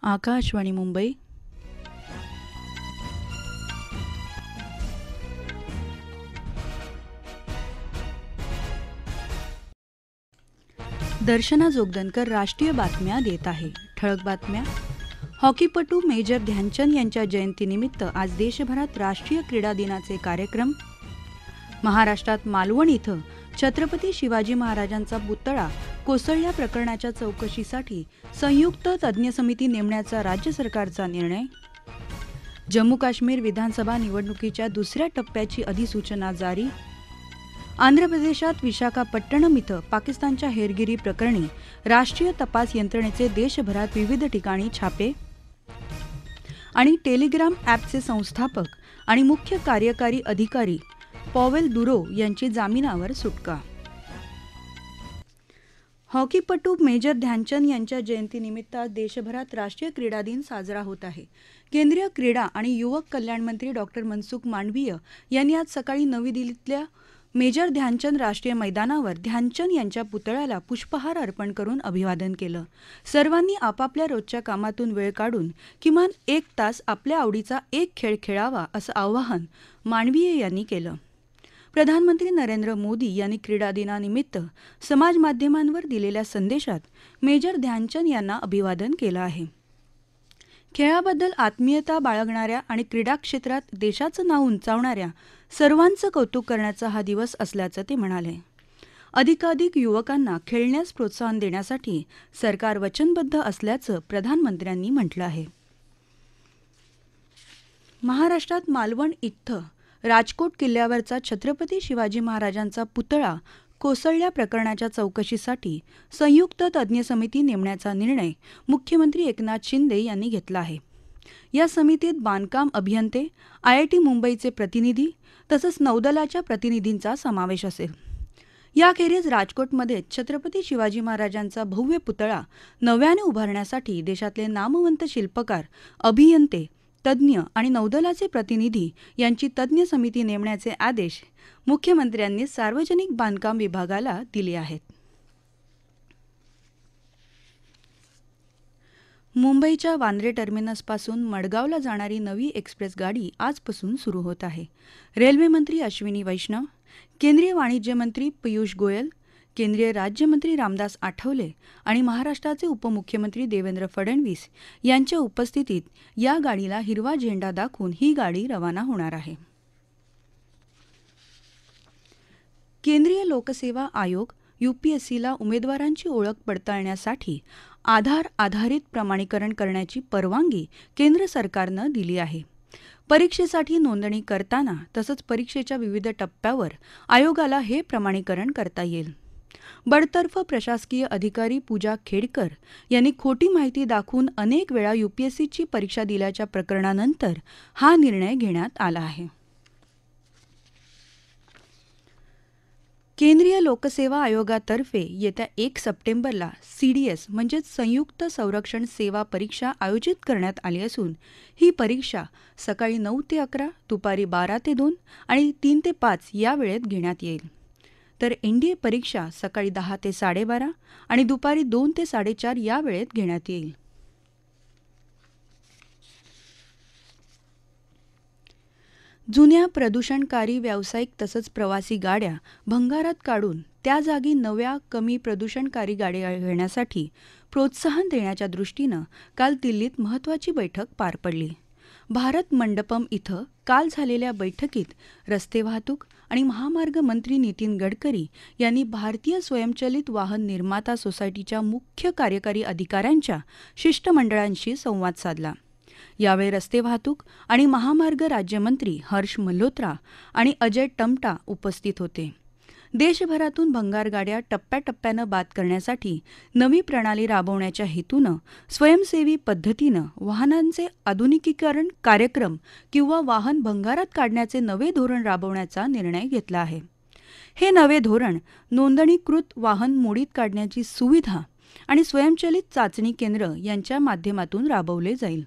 आकाशवाणी मुंबई. दर्शना जोगदनकर राष्ट्रीय बातम्या देत आहे. ठळक बातम्या. हॉकीपटू मेजर ध्यानचंद यांच्या जयंतीनिमित्त आज देशभरात राष्ट्रीय क्रीडा दिनाचे कार्यक्रम. महाराष्ट्रात मालवण इथं छत्रपती शिवाजी महाराजांचा पुतळा कोसळल्या प्रकरणाच्या चौकशीसाठी संयुक्त तज्ज्ञ समिती नेमण्याचा राज्य सरकारचा निर्णय. जम्मू काश्मीर विधानसभा निवडणुकीच्या दुसऱ्या टप्प्याची अधिसूचना जारी. आंध्र प्रदेशात विशाखापट्टणम इथं पाकिस्तानच्या हेरगिरी प्रकरणी राष्ट्रीय तपास यंत्रणेचे देशभरात विविध ठिकाणी छापे. आणि टेलिग्राम ॲपचे संस्थापक आणि मुख्य कार्यकारी अधिकारी पॉवेल दुरो यांची जामिनावर सुटका. हॉकीपटू मेजर ध्यानचंद यांच्या जयंतीनिमित्त आज देशभरात राष्ट्रीय क्रीडा दिन साजरा होत आहे. केंद्रीय क्रीडा आणि युवक कल्याण मंत्री डॉक्टर मनसुख मांडवीय यांनी आज सकाळी नवी दिल्लीतल्या मेजर ध्यानचंद राष्ट्रीय मैदानावर ध्यानचंद यांच्या पुतळ्याला पुष्पहार अर्पण करून अभिवादन केलं. सर्वांनी आपापल्या रोजच्या कामातून वेळ काढून किमान 1 तास आपल्या आवडीचा एक खेळ खेळावा असं आवाहन मांडवीय यांनी केलं. प्रधानमंत्री नरेंद्र मोदी यांनी क्रीडा दिनानिमित्त समाजमाध्यमांवर दिलेल्या संदेशात मेजर ध्यानचंद यांना अभिवादन केलं आहे. खेळाबद्दल आत्मीयता बाळगणाऱ्या आणि क्रीडा क्षेत्रात देशाचं नाव उंचावणाऱ्या सर्वांचं कौतुक करण्याचा हा दिवस असल्याचं ते म्हणाले. अधिकाधिक युवकांना खेळण्यास प्रोत्साहन देण्यासाठी सरकार वचनबद्ध असल्याचं प्रधानमंत्र्यांनी म्हटलं आहे. महाराष्ट्रात मालवण इथं राजकोट किल्ल्यावरचा छत्रपती शिवाजी महाराजांचा पुतळा कोसळल्या प्रकरणाच्या चौकशीसाठी संयुक्त तज्ज्ञ समिती नेमण्याचा निर्णय मुख्यमंत्री एकनाथ शिंदे यांनी घेतला आहे. या समितीत बांधकाम अभियंते, IIT मुंबईचे प्रतिनिधी तसंच नौदलाच्या प्रतिनिधींचा समावेश असेल. याखेरीज राजकोटमध्ये छत्रपती शिवाजी महाराजांचा भव्य पुतळा नव्याने उभारण्यासाठी देशातले नामवंत शिल्पकार, अभियंते, तज्ज्ञ आणि नौदलाचे प्रतिनिधी यांची तज्ज्ञ समिती नेमण्याचे आदेश मुख्यमंत्र्यांनी सार्वजनिक बांधकाम विभागाला दिले आहेत. मुंबईच्या वांद्रे टर्मिनसपासून मडगावला जाणारी नवी एक्सप्रेस गाडी आजपासून सुरू होत आहे. रेल्वे मंत्री अश्विनी वैष्णव, केंद्रीय वाणिज्य मंत्री पियुष गोयल, केंद्रीय राज्यमंत्री रामदास आठवले आणि महाराष्ट्राचे उपमुख्यमंत्री देवेंद्र फडणवीस यांच्या उपस्थितीत या गाडीला हिरवा झेंडा दाखवून ही गाडी रवाना होणार आहे. केंद्रीय लोकसेवा आयोग UPSCला उमेदवारांची ओळख पडताळण्यासाठी आधार आधारित प्रमाणीकरण करण्याची परवानगी केंद्र सरकारनं दिली आहे. परीक्षेसाठी नोंदणी करताना तसंच परीक्षेच्या विविध टप्प्यावर आयोगाला हे प्रमाणीकरण करता येईल. बडतर्फ प्रशासकीय अधिकारी पूजा खेडकर यांनी खोटी माहिती दाखवून अनेक वेळा UPSCची परीक्षा दिल्याच्या प्रकरणानंतर हा निर्णय घेण्यात आला आहे. केंद्रीय लोकसेवा आयोगातर्फे येत्या 1 सप्टेंबरला CDS म्हणजेच संयुक्त संरक्षण सेवा परीक्षा आयोजित करण्यात आली असून ही परीक्षा सकाळी 9 ते 11, दुपारी 12 ते 2 आणि 3 ते 5 या वेळेत घेण्यात येईल. तर NDA परीक्षा सकाळी 10 ते 12:30 आणि दुपारी 2 ते 4:30 या वेळेत घेण्यात येईल. जुन्या प्रदूषणकारी व्यावसायिक तसंच प्रवासी गाड्या भंगारात काढून त्या जागी नव्या कमी प्रदूषणकारी गाड्या घेण्यासाठी प्रोत्साहन देण्याच्या दृष्टीनं काल दिल्लीत महत्त्वाची बैठक पार पडली. भारत मंडपम इथं काल झालेल्या बैठकीत रस्ते वाहतूक आणि महामार्ग मंत्री नितीन गडकरी यांनी भारतीय स्वयंचलित वाहन निर्माता सोसायटीच्या मुख्य कार्यकारी अधिकाऱ्यांच्या शिष्टमंडळांशी संवाद साधला. यावेळी रस्ते वाहतूक आणि महामार्ग राज्यमंत्री हर्ष मल्होत्रा आणि अजय टमटा उपस्थित होते. देशभरातून भंगार गाड्या टप्प्याटप्प्यानं बाद करण्यासाठी नवी प्रणाली राबवण्याच्या हेतूनं स्वयंसेवी पद्धतीनं वाहनांचे आधुनिकीकरण कार्यक्रम किंवा वाहन भंगारात काढण्याचे नवे धोरण राबवण्याचा निर्णय घेतला आहे. हे नवे धोरण नोंदणीकृत वाहन मोडीत काढण्याची सुविधा आणि स्वयंचलित चाचणी केंद्र यांच्या माध्यमातून राबवले जाईल.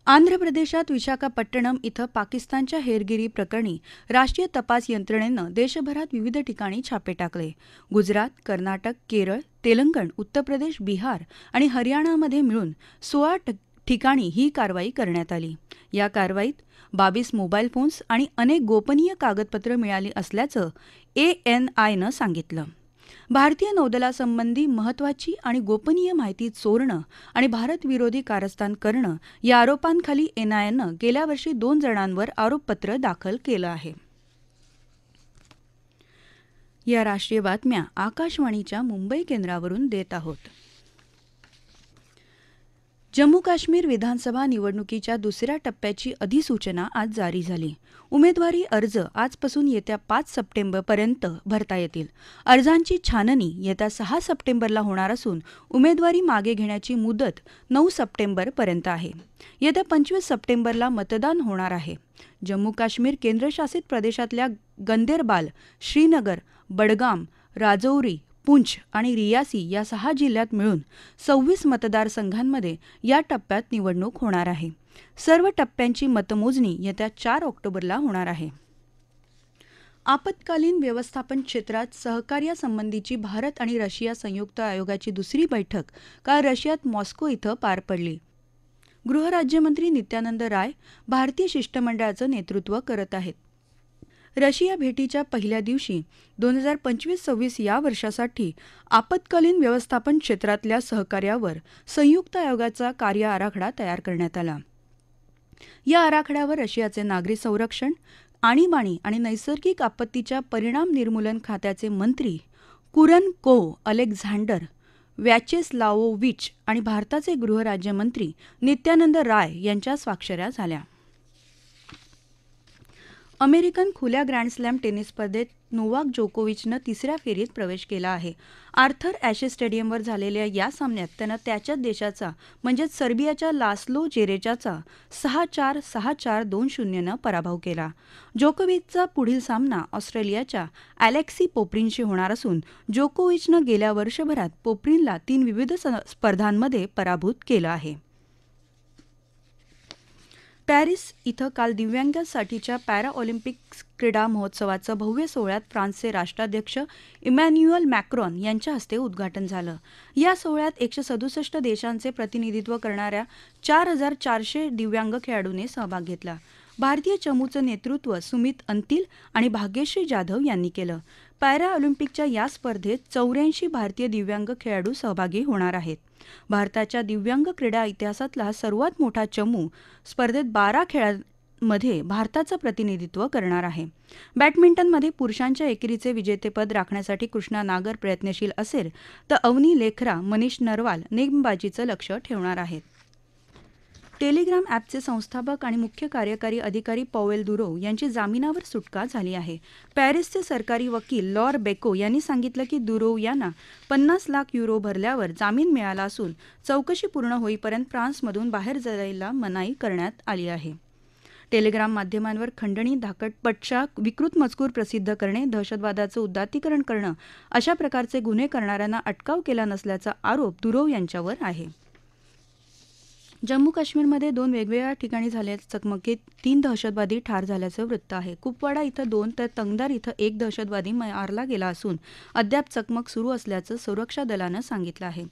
आंध्र प्रदेशात विशाखापट्टणम इथं पाकिस्तानच्या हेरगिरी प्रकरणी राष्ट्रीय तपास यंत्रणेनं देशभरात विविध ठिकाणी छापे टाकले. गुजरात, कर्नाटक, केरळ, तेलंगण, उत्तर प्रदेश, बिहार आणि हरियाणामध्ये मिळून 16 ठिकाणी ही कारवाई करण्यात आली. या कारवाईत 22 मोबाईल फोन्स आणि अनेक गोपनीय कागदपत्रं मिळाली असल्याचं ANIनं सांगितलं. भारतीय नौदलासंबंधी महत्त्वाची आणि गोपनीय माहिती चोरणं आणि भारतविरोधी कारस्थान करणं या आरोपांखाली NIAनं गेल्या वर्षी 2 जणांवर आरोपपत्र दाखल केलं आहे. या राष्ट्रीय बातम्या आकाशवाणीच्या मुंबई केंद्रावरून देत आहोत. जम्मू काश्मीर विधानसभा निवडणुकीच्या दुसऱ्या टप्प्याची अधिसूचना आज जारी झाली. उमेदवारी अर्ज आजपासून येत्या 5 सप्टेंबरपर्यंत भरता येतील. अर्जांची छाननी येत्या 6 सप्टेंबरला होणार असून उमेदवारी मागे घेण्याची मुदत 9 सप्टेंबरपर्यंत आहे. येत्या 25 सप्टेंबरला मतदान होणार आहे. जम्मू काश्मीर केंद्रशासित प्रदेशातल्या गंदेरबाल, श्रीनगर, बडगाम, राजौरी, पुंछ आणि रियासी या 6 जिल्ह्यात मिळून 26 मतदारसंघांमध्ये या टप्प्यात निवडणूक होणार आहे. सर्व टप्प्यांची मतमोजणी येत्या 4 ऑक्टोबरला होणार आहे. आपत्कालीन व्यवस्थापन क्षेत्रात सहकार्यासंबंधीची भारत आणि रशिया संयुक्त आयोगाची दुसरी बैठक काल रशियात मॉस्को इथं पार पडली. गृहराज्यमंत्री नित्यानंद राय भारतीय शिष्टमंडळाचं नेतृत्व करत आहेत. रशिया भेटीच्या पहिल्या दिवशी 2025-26 या वर्षासाठी आपत्कालीन व्यवस्थापन क्षेत्रातल्या सहकार्यावर संयुक्त आयोगाचा कार्य आराखडा तयार करण्यात आला. या आराखड्यावर रशियाचे नागरी संरक्षण, आणीबाणी आणि नैसर्गिक आपत्तीच्या परिणाम निर्मूलन खात्याचे मंत्री कुरनकोव अलेक्झांडर व्याचेस्लावोविच आणि भारताचे गृहराज्यमंत्री नित्यानंद राय यांच्या स्वाक्षऱ्या झाल्या. अमेरिकन खुल्या ग्रँडस्लॅम टेनिस स्पर्धेत नोवाक जोकोविचनं तिसऱ्या फेरीत प्रवेश केला आहे. आर्थर ॲशे स्टेडियमवर झालेल्या या सामन्यात त्यानं त्याच्याच देशाचा म्हणजेच सर्बियाच्या लास्लो जेरेचाचा 6-4, 6-4, 2-0नं पराभव केला. जोकोविचचा पुढील सामना ऑस्ट्रेलियाच्या अलेक्सी पोप्रिनशी होणार असून जोकोविचनं गेल्या वर्षभरात पोप्रिनला 3 विविध स्पर्धांमध्ये पराभूत केलं आहे. पॅरिस इथं काल दिव्यांगांसाठीच्या पॅराऑलिम्पिक क्रीडा महोत्सवाचं भव्य सोहळ्यात फ्रान्सचे राष्ट्राध्यक्ष इमॅन्युएल मॅक्रॉन यांच्या हस्ते उद्घाटन झालं. या सोहळ्यात 167 देशांचे प्रतिनिधित्व करणाऱ्या 4400 दिव्यांग खेळाडूंनी सहभाग घेतला. भारतीय चमूचं नेतृत्व सुमित अंतिल आणि भाग्यश्री जाधव यांनी केलं. पॅराऑलिम्पिकच्या या स्पर्धेत 84 भारतीय दिव्यांग खेळाडू सहभागी होणार आहेत. भारताच्या दिव्यांग क्रीडा इतिहासातला सर्वात मोठा चमू स्पर्धेत 12 खेळांमध्ये भारताचं प्रतिनिधित्व करणार आहे. बॅडमिंटनमध्ये पुरुषांच्या एकेरीचे विजेतेपद राखण्यासाठी कृष्णा नागर प्रयत्नशील असेल तर अवनी लेखरा, मनीष नरवाल नेमबाजीचं लक्ष ठेवणार आहेत. टेलिग्राम ॲपचे संस्थापक आणि मुख्य कार्यकारी अधिकारी पॉवेल दुरोव यांची जामिनावर सुटका झाली आहे. पॅरिसचे सरकारी वकील लॉर बेको यांनी सांगितलं की दुरोव यांना 50 लाख युरो भरल्यावर जामीन मिळाला असून चौकशी पूर्ण होईपर्यंत फ्रान्समधून बाहेर जायला मनाई करण्यात आली आहे. टेलिग्राम माध्यमांवर खंडणी, धाकटपटशा, विकृत मजकूर प्रसिद्ध करणे, दहशतवादाचं उदात्तीकरण करणं अशा प्रकारचे गुन्हे करणाऱ्यांना अटकाव केला नसल्याचा आरोप दुरोव यांच्यावर आहे. जम्मू काश्मीरमध्ये 2 वेगवेगळ्या ठिकाणी झालेल्या चकमकीत 3 दहशतवादी ठार झाल्याचं वृत्त आहे. कुपवाडा इथं 2 तर तंगदार इथं 1 दहशतवादी मारला गेला असून अद्याप चकमक सुरू असल्याचं सुरक्षा दलानं सांगितलं आहे.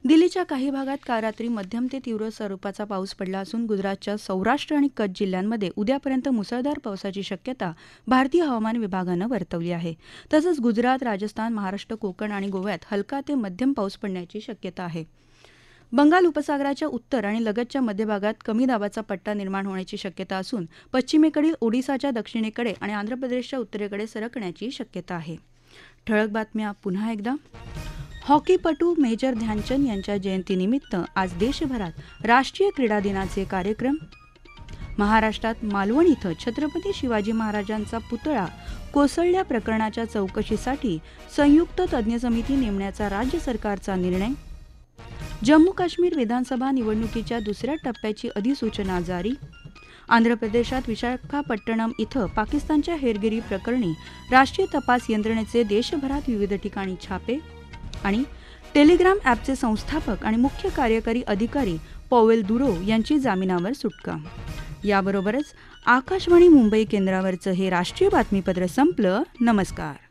दिल्लीच्या काही भागात काल रात्री मध्यम ते तीव्र स्वरूपाचा पाऊस पडला असून गुजरातच्या सौराष्ट्र आणि कच्छ जिल्ह्यांमध्ये उद्यापर्यंत मुसळधार पावसाची शक्यता भारतीय हवामान विभागानं वर्तवली आहे. तसंच गुजरात, राजस्थान, महाराष्ट्र, कोकण आणि गोव्यात हलका ते मध्यम पाऊस पडण्याची शक्यता आहे. बंगाल उपसागराच्या उत्तर आणि लगतच्या मध्य भागात कमी दाबाचा पट्टा निर्माण होण्याची शक्यता असून पश्चिमेकडील ओडिसाच्या दक्षिणेकडे आणि आंध्र प्रदेशच्या उत्तरेकडे सरकण्याची शक्यता आहे. ठळक बातम्या पुन्हा एकदा. हॉकीपटू मेजर ध्यानचंद यांच्या जयंतीनिमित्त आज देशभरात राष्ट्रीय क्रीडा दिनाचे कार्यक्रम. महाराष्ट्रात मालवण इथं छत्रपती शिवाजी महाराजांचा पुतळा कोसळल्या प्रकरणाच्या चौकशीसाठी संयुक्त तज्ज्ञ समिती नेमण्याचा राज्य सरकारचा निर्णय. जम्मू काश्मीर विधानसभा निवडणुकीच्या दुसऱ्या टप्प्याची अधिसूचना जारी. आंध्र प्रदेशात विशाखापट्टणम इथं पाकिस्तानच्या हेरगिरी प्रकरणी राष्ट्रीय तपास यंत्रणेचे देशभरात विविध ठिकाणी छापे. आणि टेलिग्राम ॲपचे संस्थापक आणि मुख्य कार्यकारी अधिकारी पॉवेल दुरो यांची जामिनावर सुटका. याबरोबरच आकाशवाणी मुंबई केंद्रावरचं हे राष्ट्रीय बातमीपत्र संपलं. नमस्कार.